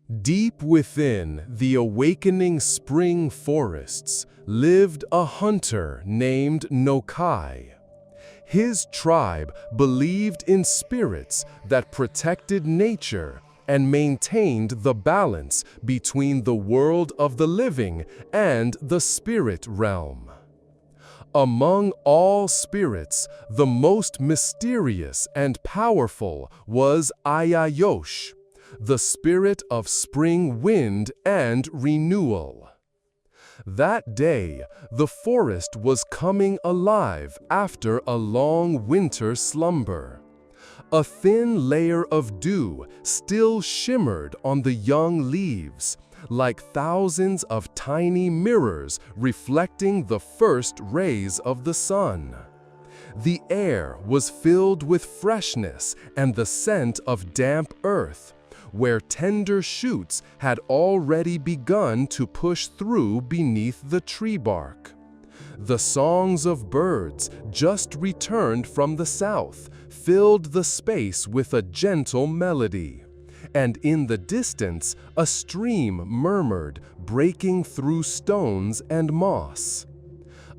Deep within the awakening spring forests lived a hunter named Nokai. His tribe believed in spirits that protected nature and maintained the balance between the world of the living and the spirit realm. Among all spirits, the most mysterious and powerful was Ayosh, the spirit of spring wind and renewal. That day, the forest was coming alive after a long winter slumber. A thin layer of dew still shimmered on the young leaves, like thousands of tiny mirrors reflecting the first rays of the sun. The air was filled with freshness and the scent of damp earth, where tender shoots had already begun to push through beneath the tree bark. The songs of birds just returned from the south filled the space with a gentle melody, and in the distance a stream murmured, breaking through stones and moss.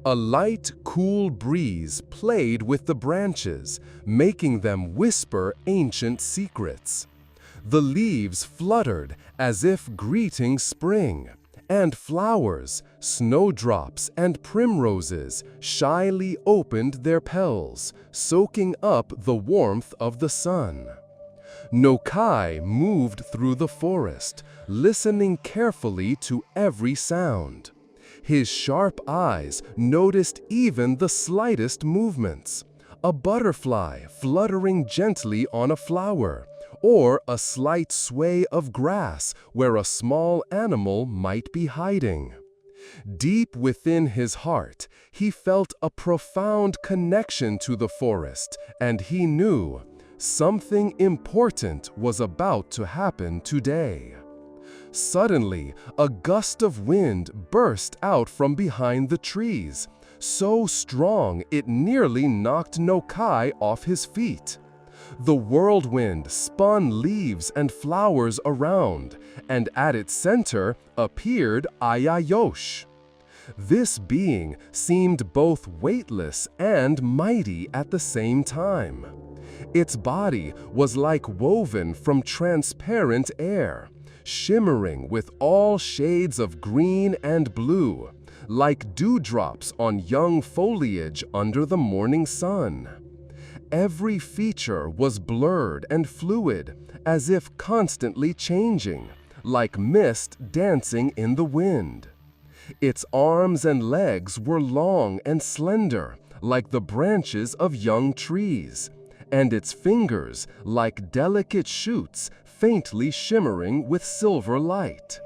A light, cool breeze played with the branches, making them whisper ancient secrets. The leaves fluttered as if greeting spring, and flowers, snowdrops and primroses, shyly opened their petals, soaking up the warmth of the sun. Nokai moved through the forest, listening carefully to every sound. His sharp eyes noticed even the slightest movements, a butterfly fluttering gently on a flower, or a slight sway of grass where a small animal might be hiding. Deep within his heart, he felt a profound connection to the forest, and he knew something important was about to happen today. Suddenly, a gust of wind burst out from behind the trees, so strong it nearly knocked Nokai off his feet. The whirlwind spun leaves and flowers around, and at its center appeared Ayosh. This being seemed both weightless and mighty at the same time. Its body was like woven from transparent air, shimmering with all shades of green and blue, like dewdrops on young foliage under the morning sun. Every feature was blurred and fluid, as if constantly changing, like mist dancing in the wind. Its arms and legs were long and slender, like the branches of young trees, and its fingers like delicate shoots faintly shimmering with silver light.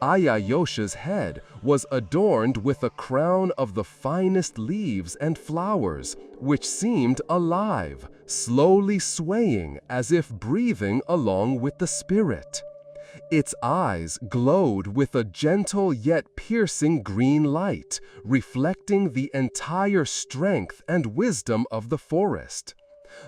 Ayosh's head was adorned with a crown of the finest leaves and flowers, which seemed alive, slowly swaying as if breathing along with the spirit. Its eyes glowed with a gentle yet piercing green light, reflecting the entire strength and wisdom of the forest.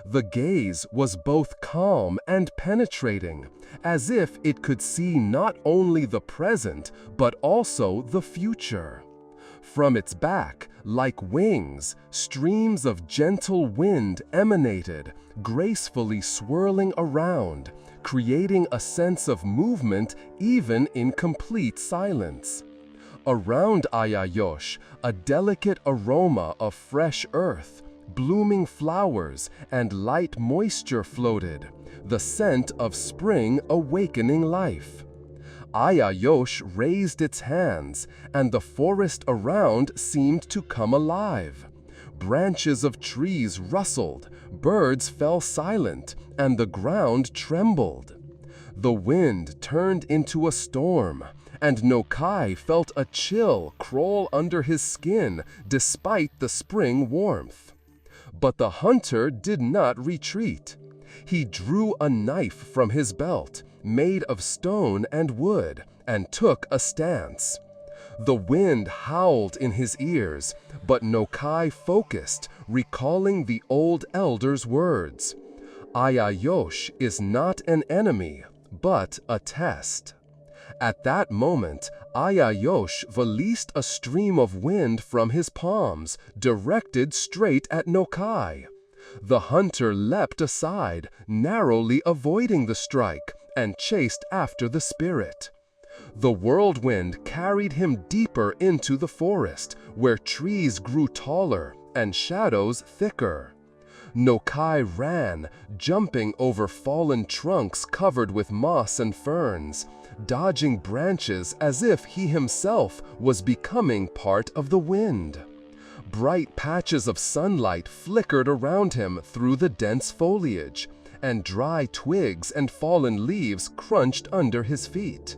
The gaze was both calm and penetrating, as if it could see not only the present, but also the future. From its back, like wings, streams of gentle wind emanated, gracefully swirling around, creating a sense of movement even in complete silence. Around Ayosh, a delicate aroma of fresh earth, blooming flowers, and light moisture floated, the scent of spring awakening life. Ayosh raised its hands, and the forest around seemed to come alive. Branches of trees rustled, birds fell silent, and the ground trembled. The wind turned into a storm, and Nokai felt a chill crawl under his skin despite the spring warmth. But the hunter did not retreat. He drew a knife from his belt, made of stone and wood, and took a stance. The wind howled in his ears, but Nokai focused, recalling the old elder's words. Ayosh is not an enemy, but a test. At that moment, Ayosh released a stream of wind from his palms, directed straight at Nokai. The hunter leapt aside, narrowly avoiding the strike, and chased after the spirit. The whirlwind carried him deeper into the forest, where trees grew taller and shadows thicker. Nokai ran, jumping over fallen trunks covered with moss and ferns, dodging branches as if he himself was becoming part of the wind. Bright patches of sunlight flickered around him through the dense foliage, and dry twigs and fallen leaves crunched under his feet.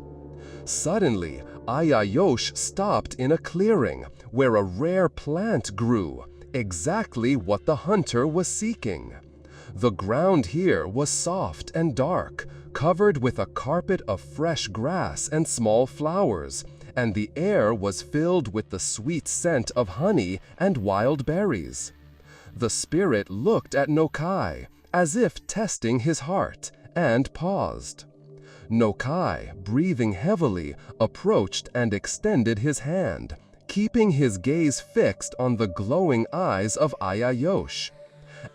Suddenly, Ayosh stopped in a clearing where a rare plant grew, exactly what the hunter was seeking. The ground here was soft and dark, covered with a carpet of fresh grass and small flowers, and the air was filled with the sweet scent of honey and wild berries. The spirit looked at Nokai, as if testing his heart, and paused. Nokai, breathing heavily, approached and extended his hand, keeping his gaze fixed on the glowing eyes of Ayosh.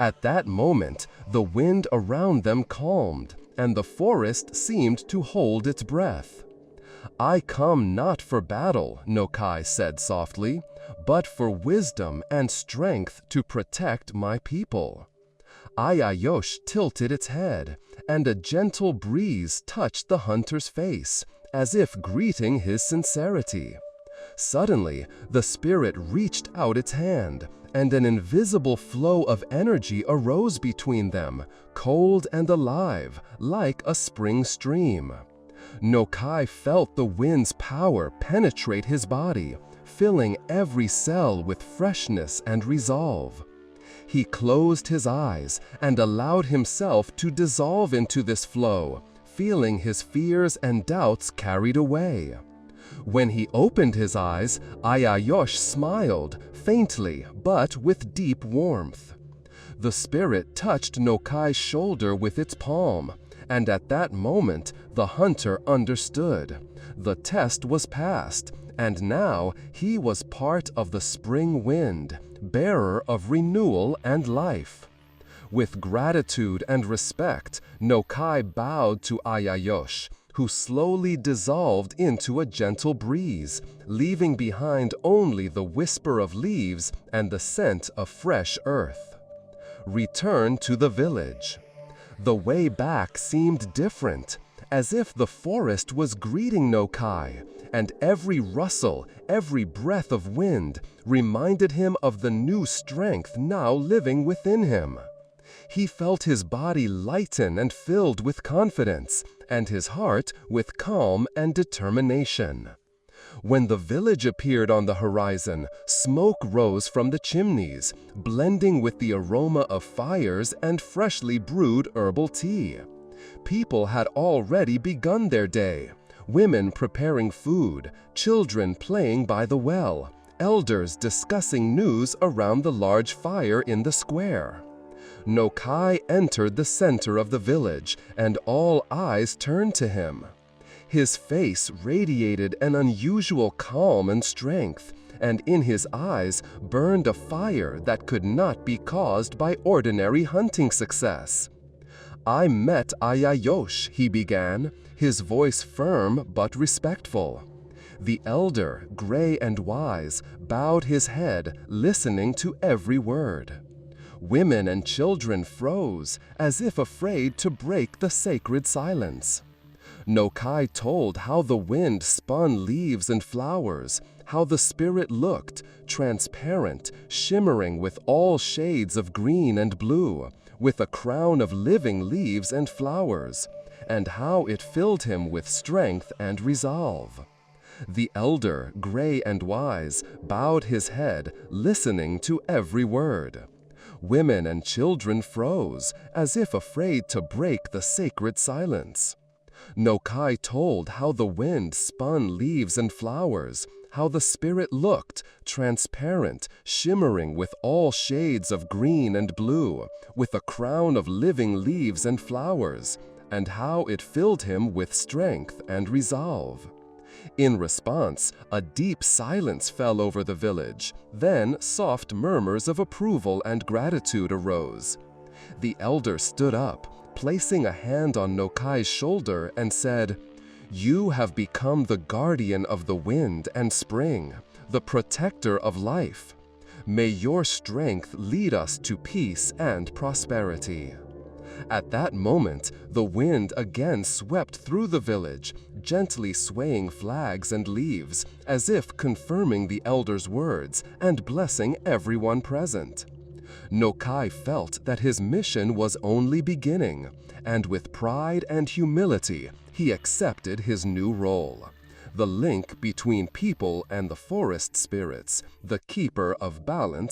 At that moment, the wind around them calmed, and the forest seemed to hold its breath. "I come not for battle," Nokai said softly, "but for wisdom and strength to protect my people." Ayosh tilted its head, and a gentle breeze touched the hunter's face, as if greeting his sincerity. Suddenly, the spirit reached out its hand, and an invisible flow of energy arose between them, cold and alive, like a spring stream. Nokai felt the wind's power penetrate his body, filling every cell with freshness and resolve. He closed his eyes and allowed himself to dissolve into this flow, feeling his fears and doubts carried away. When he opened his eyes, Ayosh smiled, faintly but with deep warmth. The spirit touched Nokai's shoulder with its palm, and at that moment the hunter understood. The test was passed, and now he was part of the spring wind, bearer of renewal and life. With gratitude and respect, Nokai bowed to Ayosh, who slowly dissolved into a gentle breeze, leaving behind only the whisper of leaves and the scent of fresh earth. Return to the village. The way back seemed different, as if the forest was greeting Nokai, and every rustle, every breath of wind reminded him of the new strength now living within him. He felt his body lighten and filled with confidence, and his heart with calm and determination. When the village appeared on the horizon, smoke rose from the chimneys, blending with the aroma of fires and freshly brewed herbal tea. People had already begun their day, women preparing food, children playing by the well, elders discussing news around the large fire in the square. Nokai entered the center of the village, and all eyes turned to him. His face radiated an unusual calm and strength, and in his eyes burned a fire that could not be caused by ordinary hunting success. "I met Ayosh," he began, his voice firm but respectful. The elder, gray and wise, bowed his head, listening to every word. Women and children froze, as if afraid to break the sacred silence. Nokai told how the wind spun leaves and flowers, how the spirit looked, transparent, shimmering with all shades of green and blue, with a crown of living leaves and flowers, and how it filled him with strength and resolve. The elder, gray and wise, bowed his head, listening to every word. Women and children froze, as if afraid to break the sacred silence. Nokai told how the wind spun leaves and flowers, how the spirit looked, transparent, shimmering with all shades of green and blue, with a crown of living leaves and flowers, and how it filled him with strength and resolve. In response, a deep silence fell over the village. Then, soft murmurs of approval and gratitude arose. The elder stood up, placing a hand on Nokai's shoulder, and said, "You have become the guardian of the wind and spring, the protector of life. May your strength lead us to peace and prosperity." At that moment, the wind again swept through the village, gently swaying flags and leaves, as if confirming the elder's words and blessing everyone present. Nokai felt that his mission was only beginning, and with pride and humility, he accepted his new role. The link between people and the forest spirits, the keeper of balance